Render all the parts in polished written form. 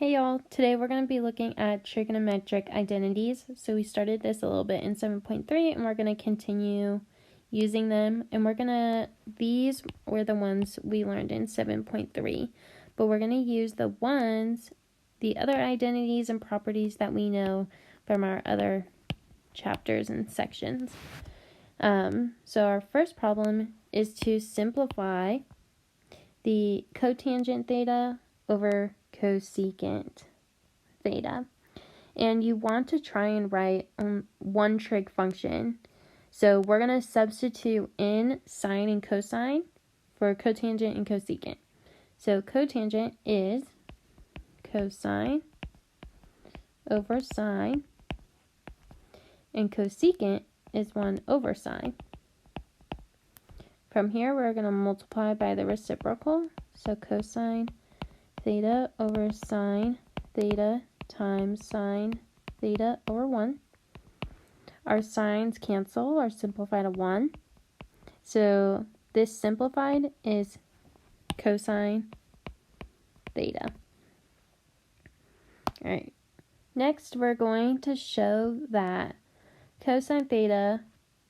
Hey y'all, today we're going to be looking at trigonometric identities. So we started this a little bit in 7.3 and we're going to continue using them. And these were the ones we learned in 7.3, but we're going to use the other identities and properties that we know from our other chapters and sections. So our first problem is to simplify the cotangent theta over cosecant theta, and you want to try and write one trig function. So we're going to substitute in sine and cosine for cotangent and cosecant. So cotangent is cosine over sine, and cosecant is 1 over sine. From here, we're going to multiply by the reciprocal, so cosine theta over sine theta times sine theta over 1. Our sines cancel or simplify to 1. So this simplified is cosine theta. Alright, next we're going to show that cosine theta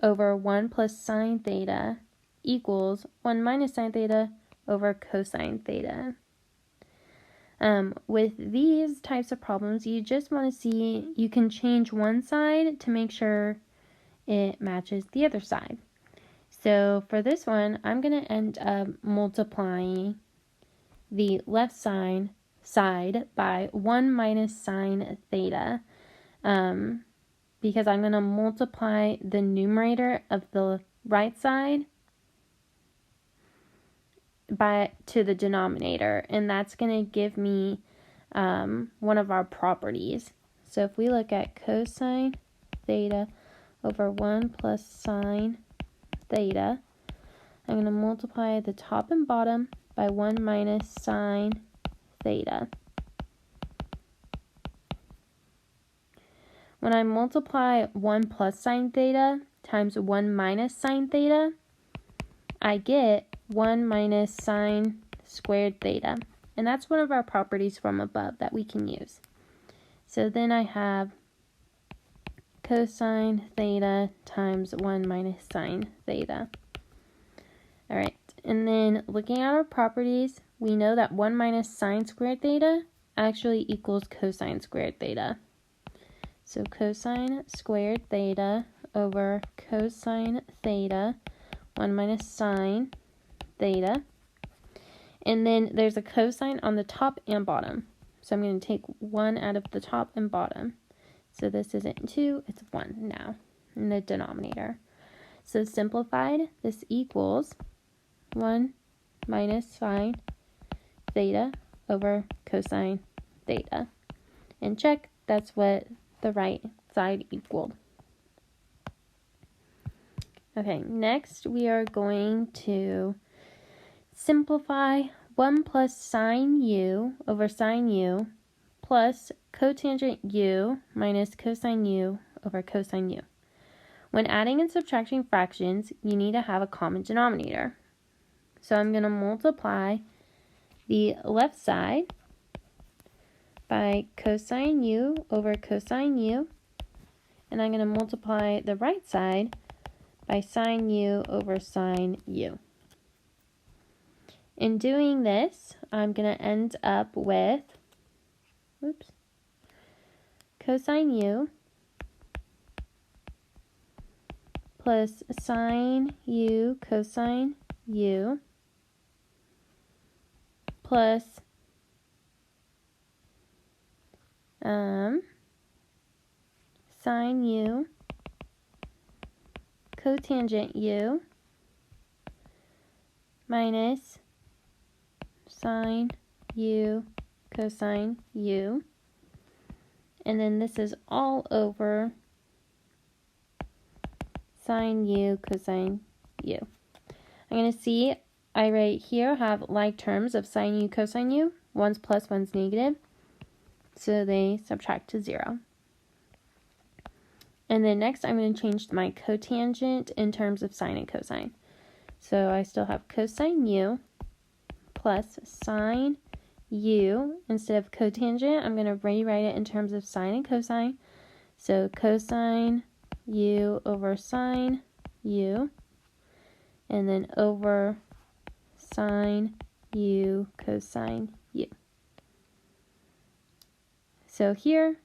over 1 plus sine theta equals 1 minus sine theta over cosine theta. With these types of problems, you just want to see you can change one side to make sure it matches the other side. So for this one, I'm going to end up multiplying the left side by 1 minus sine theta, because I'm going to multiply the numerator of the right side to the denominator, and that's going to give me one of our properties. So if we look at cosine theta over 1 plus sine theta, I'm going to multiply the top and bottom by 1 minus sine theta. When I multiply 1 plus sine theta times 1 minus sine theta, I get 1 minus sine squared theta. And that's one of our properties from above that we can use. So then I have cosine theta times 1 minus sine theta. Alright, and then looking at our properties, we know that 1 minus sine squared theta actually equals cosine squared theta. So cosine squared theta over cosine theta, 1 minus sine theta. And then there's a cosine on the top and bottom. So I'm going to take 1 out of the top and bottom. So this isn't 2, it's 1 now in the denominator. So simplified, this equals 1 minus sine theta over cosine theta. And check, that's what the right side equaled. Okay, next we are going to simplify 1 plus sine u over sine u plus cotangent u minus cosine u over cosine u. When adding and subtracting fractions, you need to have a common denominator. So I'm going to multiply the left side by cosine u over cosine u, and I'm going to multiply the right side by sine u over sine u. In doing this, I'm going to end up with cosine u plus sine u cosine u plus sine u cotangent u minus sine u cosine u, and then this is all over sine u cosine u. I'm going to see I right here have like terms of sine u cosine u. One's plus, one's negative, so they subtract to 0. And then next I'm going to change my cotangent in terms of sine and cosine. So I still have cosine u plus sine u. Instead of cotangent, I'm going to rewrite it in terms of sine and cosine. So cosine u over sine u, and then over sine u cosine u. So here,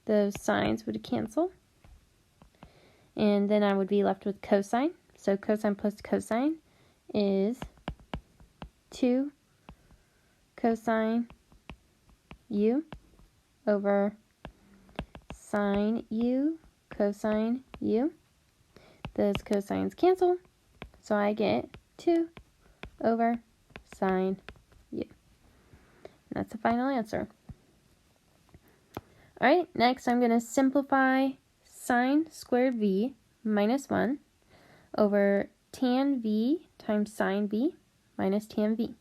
those sines would cancel, and then I would be left with cosine. So cosine plus cosine is 2 cosine u over sine u cosine u. Those cosines cancel, so I get 2 over sine u. And that's the final answer. Alright, next I'm going to simplify sine squared v minus 1 over tan v times sine v minus tan v.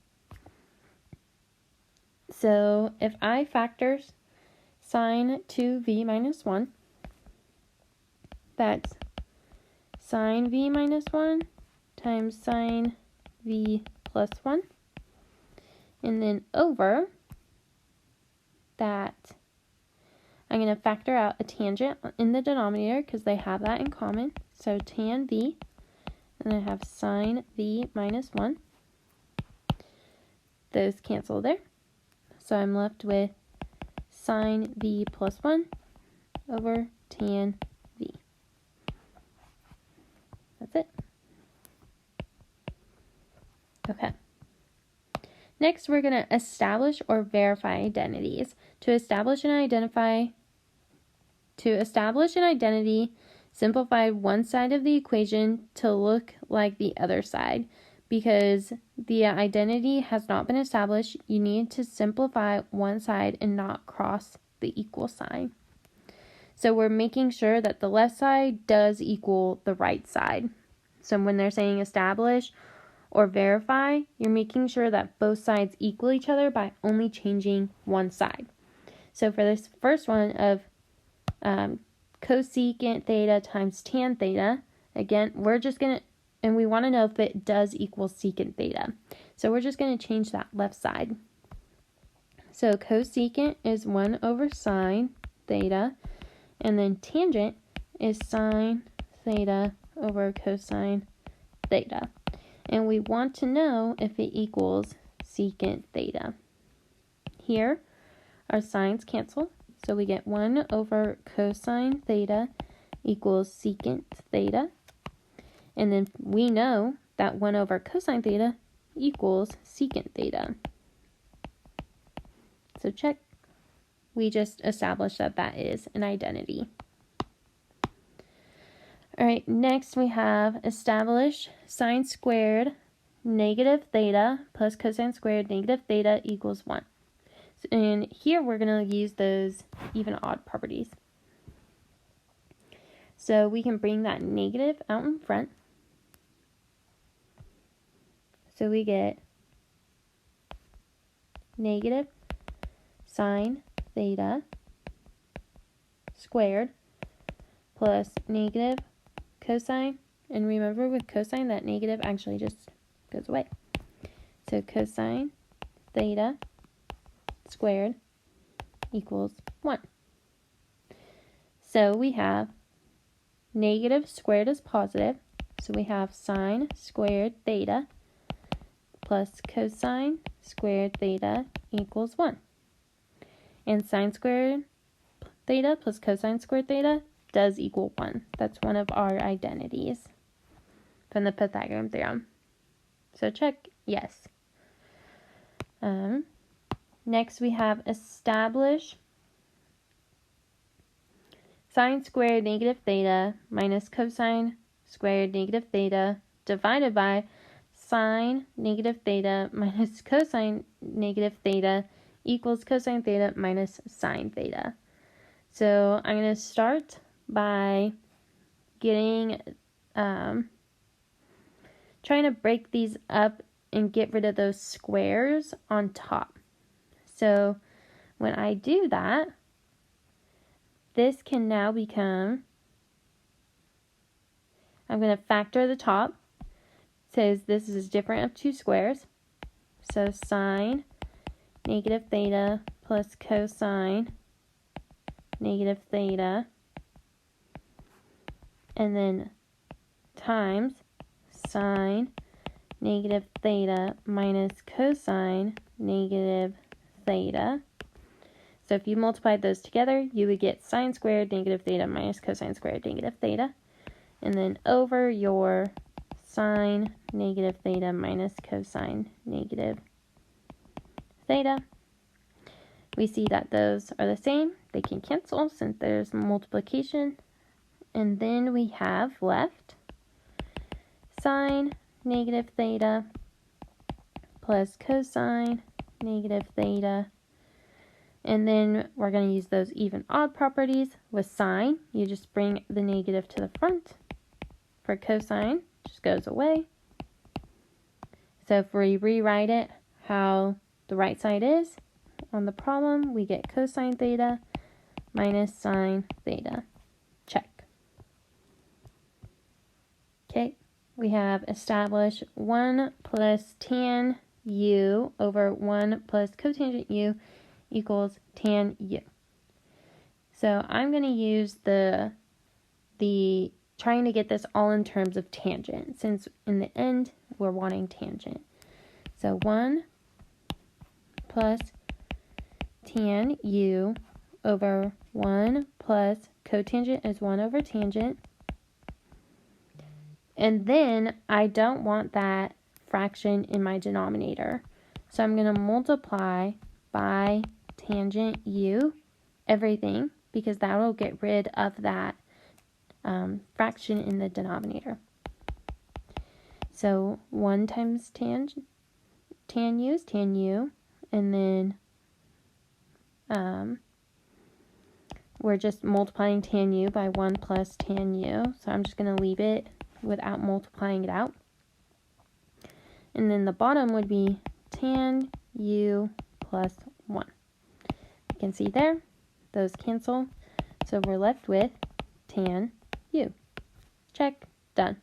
So if I factor sine 2v minus 1, that's sine v minus 1 times sine v plus 1, and then over that, I'm going to factor out a tangent in the denominator because they have that in common. So tan v, and I have sine v minus 1. Those cancel there. So I'm left with sine v plus 1 over tan v. That's it. Okay. Next, we're going to establish or verify identities. To establish an identity, simplify one side of the equation to look like the other side. Because the identity has not been established, you need to simplify one side and not cross the equal sign. So we're making sure that the left side does equal the right side. So when they're saying establish or verify, you're making sure that both sides equal each other by only changing one side. So for this first one of cosecant theta times tan theta, again, we're just going to, and we want to know if it does equal secant theta. So we're just going to change that left side. So cosecant is 1 over sine theta, and then tangent is sine theta over cosine theta. And we want to know if it equals secant theta. Here, our sines cancel, so we get 1 over cosine theta equals secant theta. And then we know that 1 over cosine theta equals secant theta. So check. We just established that that is an identity. Alright, next we have establish sine squared negative theta plus cosine squared negative theta equals 1. And here we're going to use those even odd properties. So we can bring that negative out in front. So we get negative sine theta squared plus negative cosine. And remember with cosine, that negative actually just goes away. So cosine theta squared equals 1. So we have negative squared is positive. So we have sine squared theta plus cosine squared theta equals 1. And sine squared theta plus cosine squared theta does equal 1. That's one of our identities from the Pythagorean theorem. So check yes. Next we have establish sine squared negative theta minus cosine squared negative theta divided by sine negative theta minus cosine negative theta equals cosine theta minus sine theta. So I'm going to start by getting, trying to break these up and get rid of those squares on top. So when I do that, this can now become, I'm going to factor the top. It says this is different of two squares. So sine negative theta plus cosine negative theta, and then times sine negative theta minus cosine negative theta. So if you multiplied those together, you would get sine squared negative theta minus cosine squared negative theta, and then over your sine negative theta minus cosine negative theta. We see that those are the same. They can cancel since there's multiplication. And then we have left sine negative theta plus cosine negative theta. And then we're going to use those even odd properties. With sine, you just bring the negative to the front. For cosine, it just goes away. So if we rewrite it how the right side is on the problem, we get cosine theta minus sine theta. Check. Okay, we have established 1 plus tan u over 1 plus cotangent u equals tan u. So I'm going to use the trying to get this all in terms of tangent, since in the end we're wanting tangent. So 1 plus tan u over 1 plus cotangent is 1 over tangent. And then I don't want that fraction in my denominator. So I'm going to multiply by tangent u everything, because that will get rid of that fraction in the denominator. So 1 times tan u is tan u, and then we're just multiplying tan u by 1 plus tan u. So I'm just going to leave it without multiplying it out. And then the bottom would be tan u plus 1. You can see there, those cancel. So we're left with tan u. Check, done.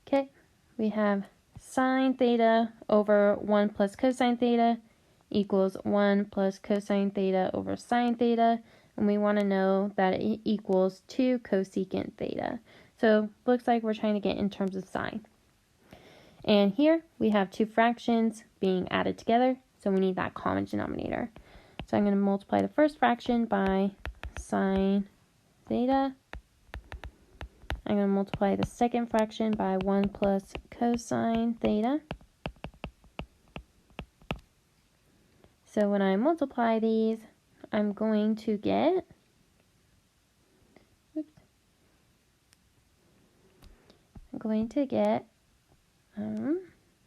Okay, we have sine theta over 1 plus cosine theta equals 1 plus cosine theta over sine theta, and we want to know that it equals 2 cosecant theta. So looks like we're trying to get in terms of sine. And here we have two fractions being added together, so we need that common denominator. So I'm going to multiply the first fraction by sine theta. I'm going to multiply the second fraction by 1 plus cosine theta. So when I multiply these, I'm going to get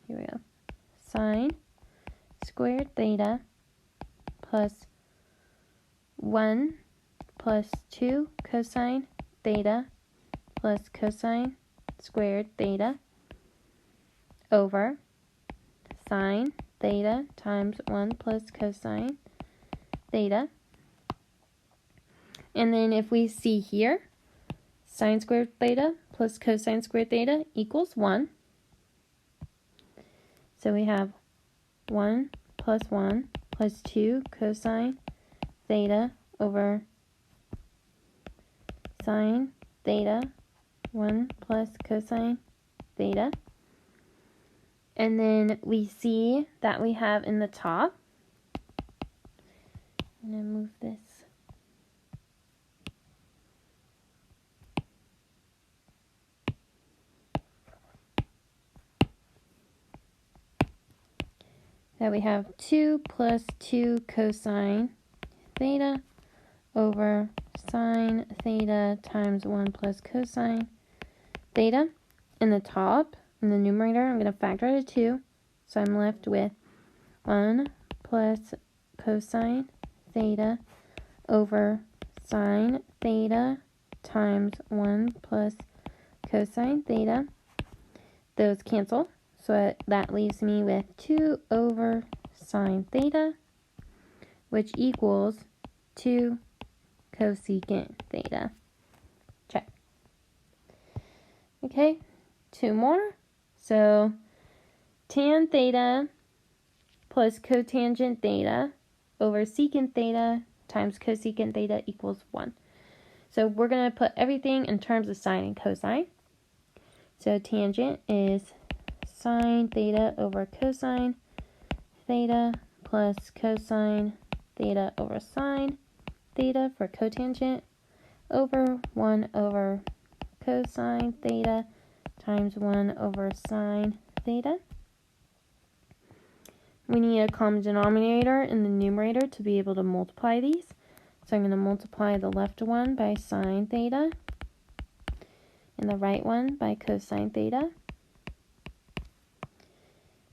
here we go, sine squared theta plus 1 plus 2 cosine theta plus cosine squared theta over sine theta times 1 plus cosine theta. And then if we see here, sine squared theta plus cosine squared theta equals 1. So we have 1 plus 2 cosine theta over sine theta 1 plus cosine theta. And then we see that we have in the top, I'm going to move this, that we have 2 plus 2 cosine theta over sine theta times 1 plus cosine theta. In the top, in the numerator, I'm going to factor out a 2, so I'm left with 1 plus cosine theta over sine theta times 1 plus cosine theta. Those cancel, so that leaves me with 2 over sine theta, which equals 2 cosecant theta. Check. Okay, 2 more. So tan theta plus cotangent theta over secant theta times cosecant theta equals 1. So we're going to put everything in terms of sine and cosine. So tangent is sine theta over cosine theta plus cosine theta over sine theta for cotangent over 1 over cosine theta times 1 over sine theta. We need a common denominator in the numerator to be able to multiply these. So I'm going to multiply the left one by sine theta and the right one by cosine theta.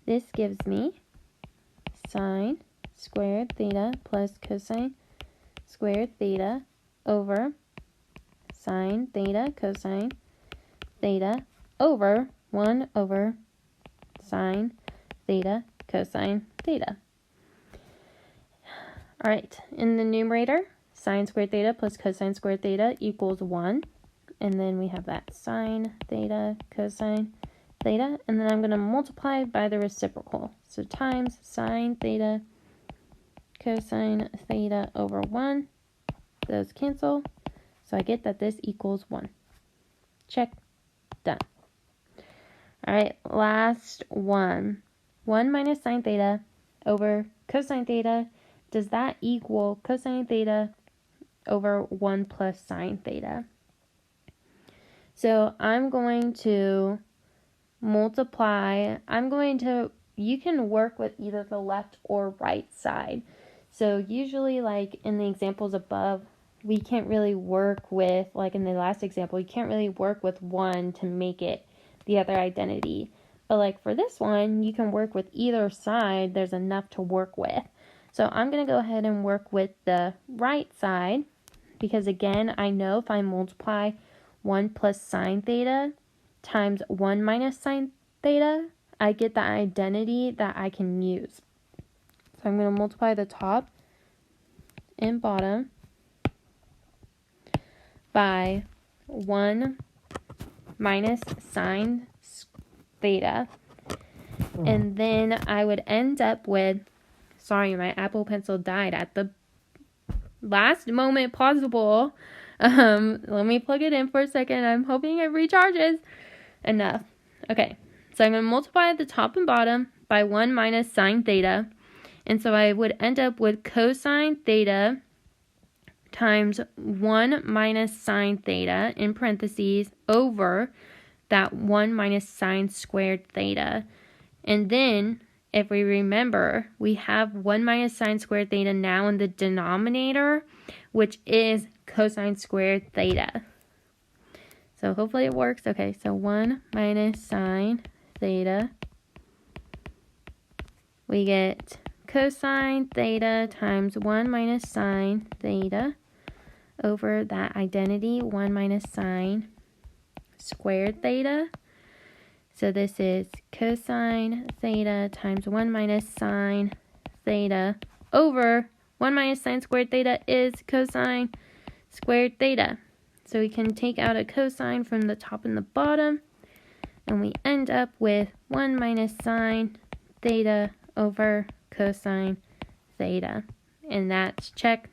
This gives me sine squared theta plus cosine squared theta over sine theta cosine theta over 1 over sine theta cosine theta. All right, in the numerator, sine squared theta plus cosine squared theta equals 1. And then we have that sine theta cosine theta. And then I'm going to multiply by the reciprocal. So times sine theta cosine theta over 1. Those cancel. So I get that this equals 1. Check. Done. All right, last one. 1 minus sine theta over cosine theta. Does that equal cosine theta over 1 plus sine theta? So I'm going to multiply. You can work with either the left or right side. So usually, like in the examples above, we can't really work with, like in the last example, you can't really work with one to make it the other identity. But like for this one, you can work with either side. There's enough to work with. So I'm going to go ahead and work with the right side because again, I know if I multiply 1 plus sine theta times 1 minus sine theta, I get the identity that I can use. So I'm going to multiply the top and bottom by 1 minus sine theta. And then I would end up with, sorry, my Apple Pencil died at the last moment possible. Let me plug it in for a second. I'm hoping it recharges enough. Okay, so I'm going to multiply the top and bottom by 1 minus sine theta. And so I would end up with cosine theta times 1 minus sine theta in parentheses over that 1 minus sine squared theta. And then, if we remember, we have 1 minus sine squared theta now in the denominator, which is cosine squared theta. So hopefully it works. Okay, so 1 minus sine theta. We get cosine theta times 1 minus sine theta over that identity, 1 minus sine squared theta. So this is cosine theta times 1 minus sine theta over 1 minus sine squared theta is cosine squared theta. So we can take out a cosine from the top and the bottom, and we end up with 1 minus sine theta over cosine theta. And that's check,